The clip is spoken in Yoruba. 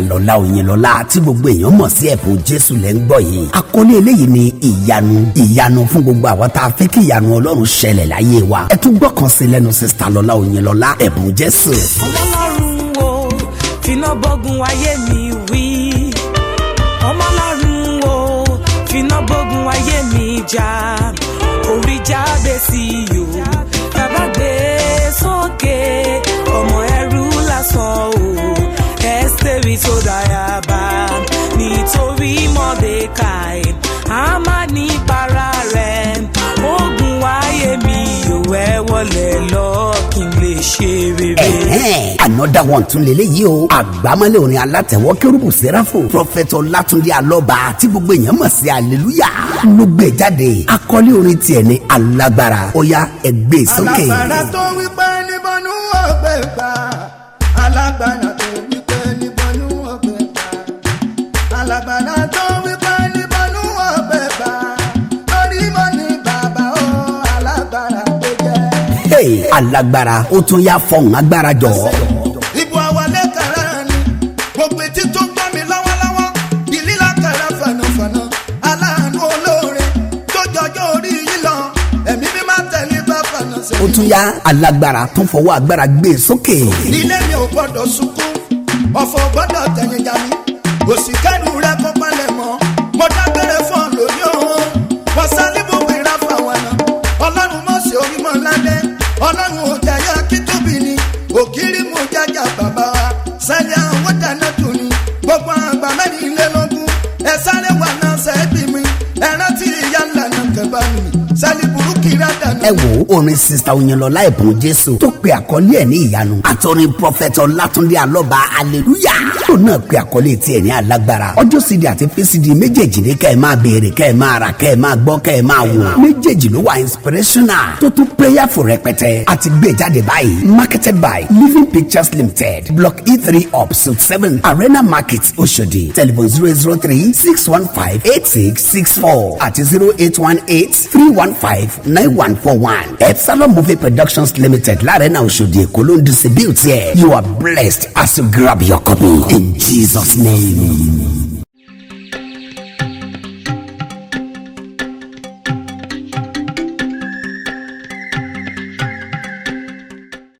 Lọ́lá Òyìnlọ́lá tí gbogbo èèyàn mọ̀ sí ẹ̀bùn Jésù lẹ́ ń gbọ́ yìí. Àkọlé eléyìí ni ìyanu fún gbogbo àwọn tá a fẹ́ kí ìyanu Ọlọ́run ṣẹlẹ̀ láyé wa. Ẹ tún gbọ́ kan sí lẹ́nu Sista Lọ́lá Òyìnlọ́lá ẹ̀bùn Jésù. Ọlọ́run o finá bọ́gun ayé mi wí. Ọlọ́run o finá bọ́gun ayé mi jà. Orí Jábésì o bàbá gbé sókè ọmọ ẹrú lásán o. Ẹ́sítérì tó dáyàbá nítorí Mọ́dékáì Hámánì para rẹ̀. Ogun ayé mi yóò ẹ wọlé lọ kí n lè ṣe rere. Another one tún lélẹ́yìí o. Àgbámọ́lẹ̀ orin alátẹ̀wọ́ kérúbù sẹ́ráfù Prọfẹ̀tọ̀ Ọlátúndé Alọ́ba tí gbogbo èèyàn mọ̀ sí Hallelujah ló gbé jáde. Àkọlé orin tiẹ̀ ní alágbára. Ó yá ẹ gbé sókè. Alágbára tó wípé níbọnú ọgbẹ́ gbà. Alágbára tó wípé níbọnú ọgbẹ́ gbà. Alágbára tó wípé níbọnú ọgbẹ́ gbà. Lórí mọ́ ní bàbá o, alágbára tó jẹ́. Alágbára ó tún yá fọ̀hún agbára jọ. Ibu àwọlé kàrá ni gbogbo etí tó gbọ́ mi lọ́wọ́lọ́wọ́. Ìlílà kàrá fànàfànà. Aláàánú olóore tó jọjọ́ orí yìí lọ. Ẹ̀mí mi máa tẹ̀lé bá fànà sẹ́yìn. Ó tún yá alágbára tó fọwọ́ agbára gbé sókè. Ilé mi ò gbọ́dọ̀ sunkún, ọ̀fọ̀ gbọ́dọ̀ tẹ̀yìn jà mí. Òsì kẹ́nu rẹ̀ kó palẹ̀ mọ́. Mo dágbére fún ọ lórí òun. Mo sáré gbogbo ìra fáwọn náà. Ọlọ́run mọ̀ sí orí mọ́ lálẹ́. Ọlọ́run ò jẹ́yà kí tóbi ni. Òkìrí mo jájà bàbá wa. Sẹ́yìn àwọn dáná tún ni. Gbogbo àgbà mẹ́rìnlélógún. Ẹ sáré wà náà sẹ́ẹ̀bì mi. Ẹ rántí ìyá ńlá náà kẹfà mi. Sẹ́lí burúkú rẹ̀ dànù. Ẹ wo orin Sista Òyìnlọ́lá ẹ̀bùn Jésù tó pe àkọlé ẹ̀ ní ìyanu. Àtọrin Prọfẹ̀tọ̀ Ọlátúndé Alọ́ba Hallelujah tó náà pe àkọlé tiẹ̀ ní alágbára. Ọjọ́ CD àti FCD méjèèjì ní kẹ́ ẹ máa béèrè kẹ́ ẹ máa rà kẹ́ ẹ máa gbọ́ kẹ́ ẹ máa wò. Méjèèjì ló wà inspirational tó tún prayerful rẹpẹtẹ. Àti gbé jáde báyìí marketed by Living Pictures Limited Block E3 up Suite 7 Arena Market Oshodi. Telephone 003-615-8664 àti 0818-315-9141. Epsilon Movie Productions Limited Larena Oshodi Èkó ló ń distribute here. You are blessed as you grab your copy in Jesus' name.